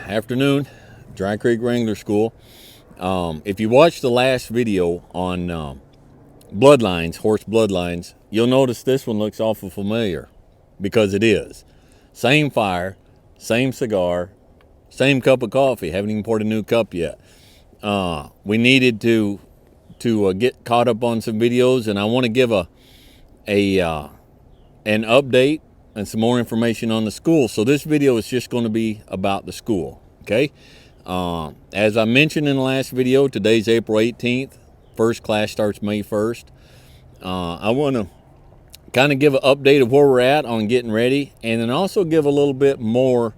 Afternoon, Dry Creek Wrangler School. If you watched the last video on bloodlines, horse bloodlines, you'll notice this one looks awful familiar because it is. Same fire, same cigar, same cup of coffee. Haven't even poured a new cup yet. We needed to get caught up on some videos, and I want to give an update and some more information on the school. So this video is just going to be about the school, okay? As I mentioned in the last video, today's April 18th. First class starts May 1st. I want to kind of give an update of where we're at on getting ready, and then also give a little bit more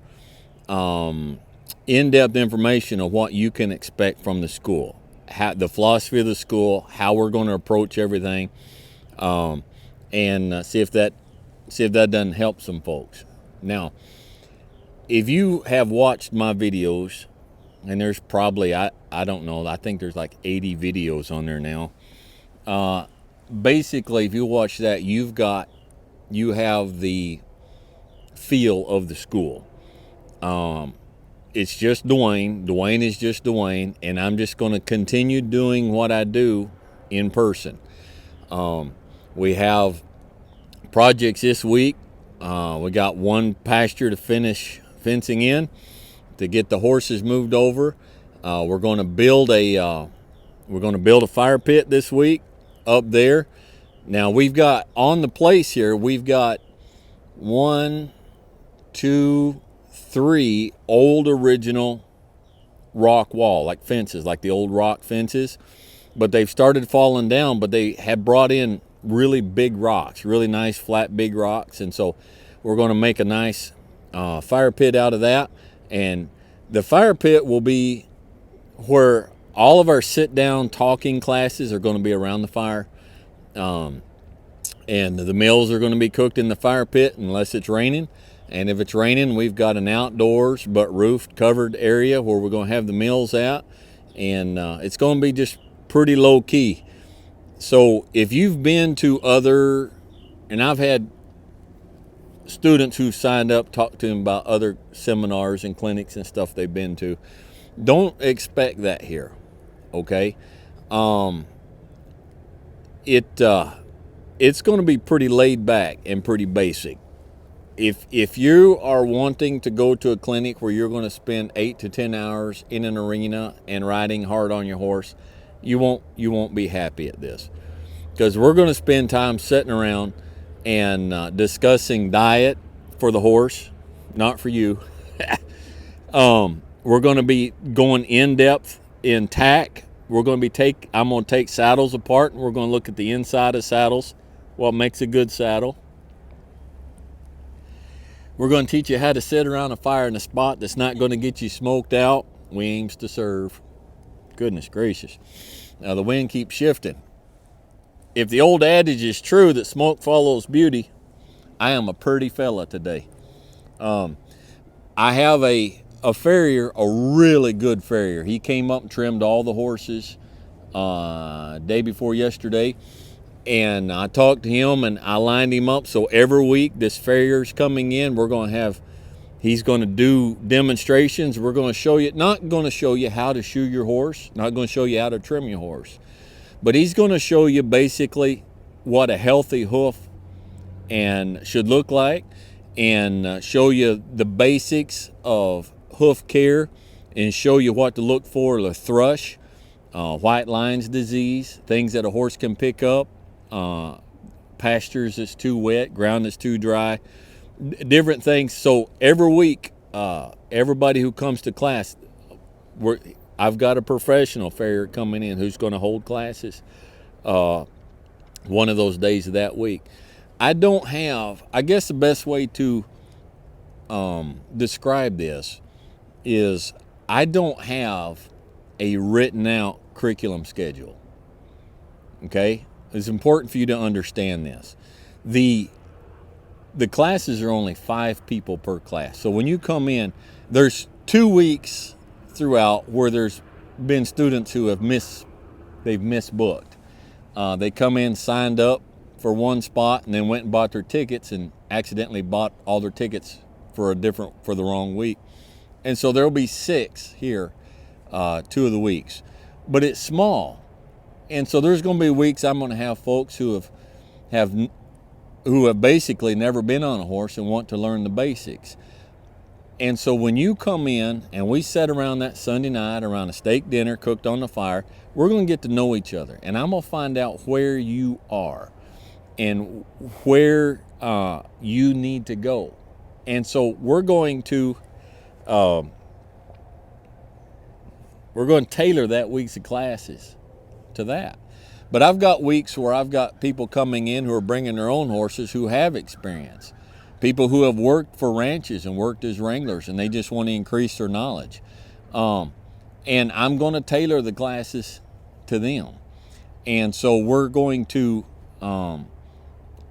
in-depth information of what you can expect from the school, the philosophy of the school, how we're going to approach everything, and see if that doesn't help some folks. Now, if you have watched my videos, and there's probably, I don't know, I think there's like 80 videos on there now. Basically, if you watch that, you have the feel of the school. It's just Dwayne. Dwayne is just Dwayne, and I'm just going to continue doing what I do in person. We have projects this week. We got one pasture to finish fencing in to get the horses moved over. We're going to build a fire pit this week up there. Now we've got on the place here, we've got 1, 2, 3 old original rock wall, like fences, like the old rock fences, but they've started falling down, but they have brought in really big rocks, really nice flat big rocks, and so we're going to make a nice fire pit out of that. And the fire pit will be where all of our sit-down talking classes are going to be around the fire. And the meals are going to be cooked in the fire pit unless it's raining. And if it's raining, we've got an outdoors but roofed covered area where we're going to have the meals at. And it's going to be just pretty low key. So if you've been to and I've had students who signed up, talk to them about other seminars and clinics and stuff they've been to, don't expect that here, okay? It's going to be pretty laid back and pretty basic. If you are wanting to go to a clinic where you're going to spend 8 to 10 hours in an arena and riding hard on your horse, you won't be happy at this, because we're going to spend time sitting around and discussing diet for the horse, not for you. We're going to be going in depth in tack. I'm going to take saddles apart, and we're going to look at the inside of saddles, what makes a good saddle. We're going to teach you how to sit around a fire in a spot that's not going to get you smoked out. We aims to serve. Goodness gracious. Now the wind keeps shifting. If the old adage is true that smoke follows beauty, I am a pretty fella today. I have a farrier, a really good farrier. He came up and trimmed all the horses day before yesterday. And I talked to him and I lined him up. So every week this farrier's coming in. He's going to do demonstrations. We're going to show you, not going to show you how to shoe your horse, not going to show you how to trim your horse, but he's going to show you basically what a healthy hoof and should look like, and show you the basics of hoof care, and show you what to look for, the thrush, white lines disease, things that a horse can pick up, pastures that's too wet, ground that's too dry, different things. So every week, everybody who comes to class, I've got a professional farrier coming in who's going to hold classes one of those days of that week. I guess the best way to describe this is I don't have a written out curriculum schedule, okay? It's important for you to understand this. The classes are only 5 people per class. So when you come in, there's 2 weeks throughout where there's been students who have misbooked. They come in, signed up for one spot, and then went and bought their tickets and accidentally bought all their tickets for the wrong week. And so there'll be 6 here 2 of the weeks. But it's small. And so there's going to be weeks I'm going to have folks who have basically never been on a horse and want to learn the basics. And so when you come in and we sit around that Sunday night around a steak dinner cooked on the fire, we're going to get to know each other. And I'm going to find out where you are and where you need to go. And so we're going to tailor that week's of classes to that. But I've got weeks where I've got people coming in who are bringing their own horses who have experience. People who have worked for ranches and worked as wranglers, and they just want to increase their knowledge. And I'm going to tailor the classes to them. And so we're going to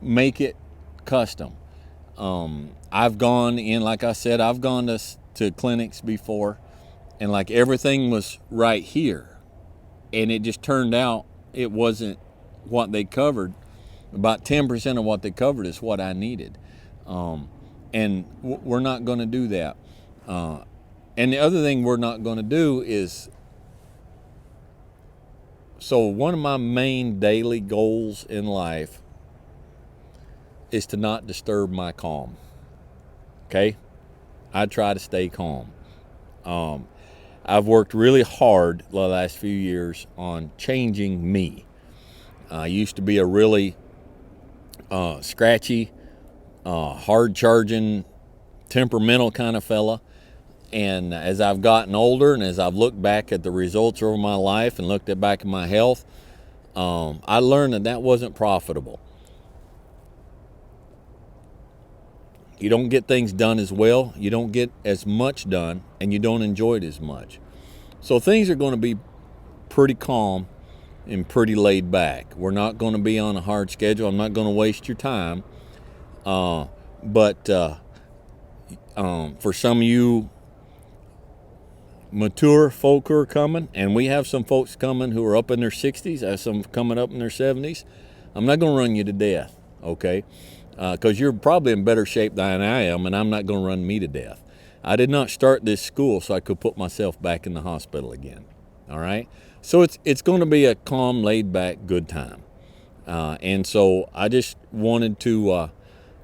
make it custom. I've gone in, like I said, I've gone to clinics before, and like everything was right here. And it just turned out it wasn't what they covered. About 10% of what they covered is what I needed. And we're not going to do that. And the other thing we're not going to do is, so one of my main daily goals in life is to not disturb my calm. Okay? I try to stay calm. I've worked really hard the last few years on changing me. I used to be a really scratchy, hard-charging, temperamental kind of fella. And as I've gotten older and as I've looked back at the results over my life and looked back at my health, I learned that wasn't profitable. You don't get things done as well, you don't get as much done, and you don't enjoy it as much. So things are going to be pretty calm and pretty laid back. We're not going to be on a hard schedule. I'm not going to waste your time. But for some of you mature folk who are coming, and we have some folks coming who are up in their 60s, I have some coming up in their 70s, I'm not going to run you to death, okay? Because you're probably in better shape than I am, and I'm not going to run me to death. I did not start this school so I could put myself back in the hospital again, all right? So it's going to be a calm, laid-back, good time. And so I just wanted to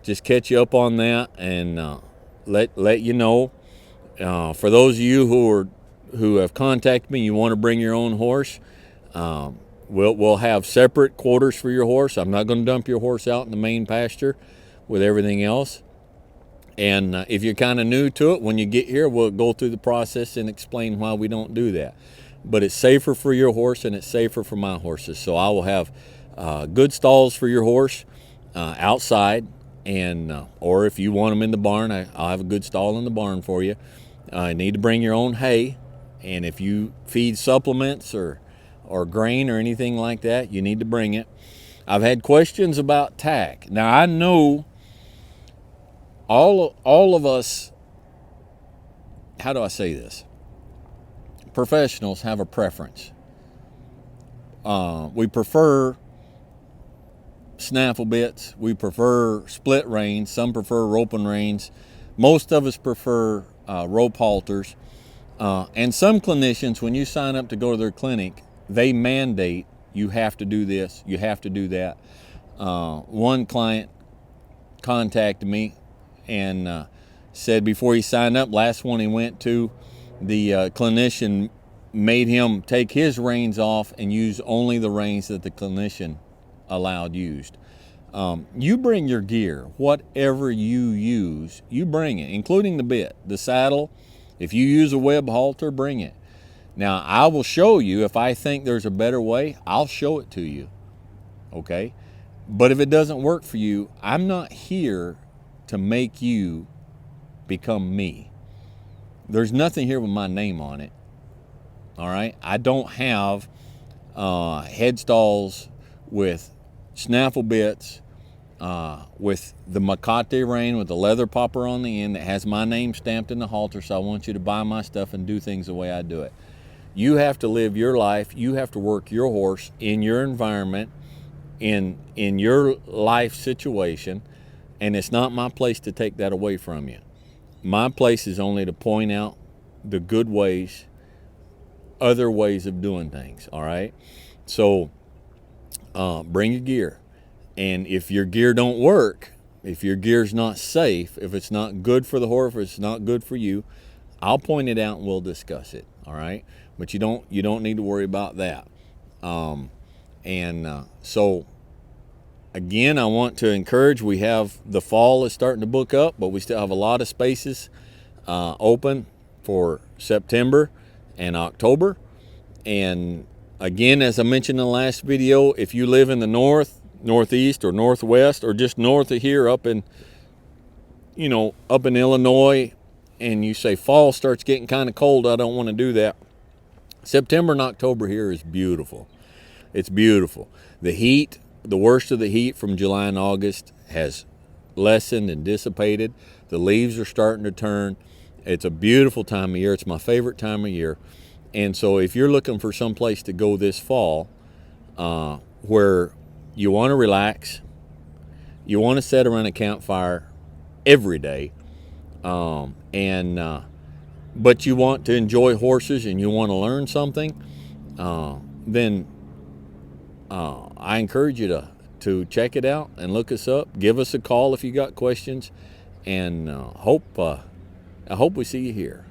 just catch you up on that and let you know. For those of you who have contacted me, you want to bring your own horse, we'll have separate quarters for your horse. I'm not going to dump your horse out in the main pasture with everything else. And if you're kind of new to it, when you get here, we'll go through the process and explain why we don't do that. But it's safer for your horse and it's safer for my horses. So I will have good stalls for your horse outside, and or if you want them in the barn, I'll have a good stall in the barn for you. You need to bring your own hay, and if you feed supplements or grain or anything like that, you need to bring it. I've had questions about tack. Now I know all of us, how do I say this? Professionals have a preference. We prefer snaffle bits. We prefer split reins. Some prefer rope and reins. Most of us prefer rope halters. And some clinicians, when you sign up to go to their clinic, they mandate you have to do this, you have to do that. One client contacted me and said before he signed up, last one he went to, the clinician made him take his reins off and use only the reins that the clinician allowed used. You bring your gear, whatever you use, you bring it, including the bit, the saddle. If you use a web halter, bring it. Now, I will show you, if I think there's a better way, I'll show it to you, okay? But if it doesn't work for you, I'm not here to make you become me. There's nothing here with my name on it, all right? I don't have head stalls with snaffle bits, with the Makate rein with the leather popper on the end that has my name stamped in the halter, so I want you to buy my stuff and do things the way I do it. You have to live your life. You have to work your horse in your environment, in your life situation, and it's not my place to take that away from you. My place is only to point out the good ways, other ways of doing things. All right. So bring your gear. And if your gear don't work, if your gear's not safe, if it's not good for the horse, if it's not good for you, I'll point it out and we'll discuss it. All right. But you don't need to worry about that. So again, I want to encourage, we have the fall is starting to book up, but we still have a lot of spaces open for September and October. And again, as I mentioned in the last video, if you live in the north, northeast, or northwest, or just north of here, up in Illinois, and you say fall starts getting kind of cold, I don't want to do that. September and October here is beautiful. It's beautiful. The heat, the worst of the heat from July and August has lessened and dissipated. The leaves are starting to turn. It's a beautiful time of year. It's my favorite time of year. And so if you're looking for some place to go this fall where you want to relax, you want to sit around a campfire every day, but you want to enjoy horses and you want to learn something, then I encourage you to check it out and look us up. Give us a call if you got questions, and I hope we see you here.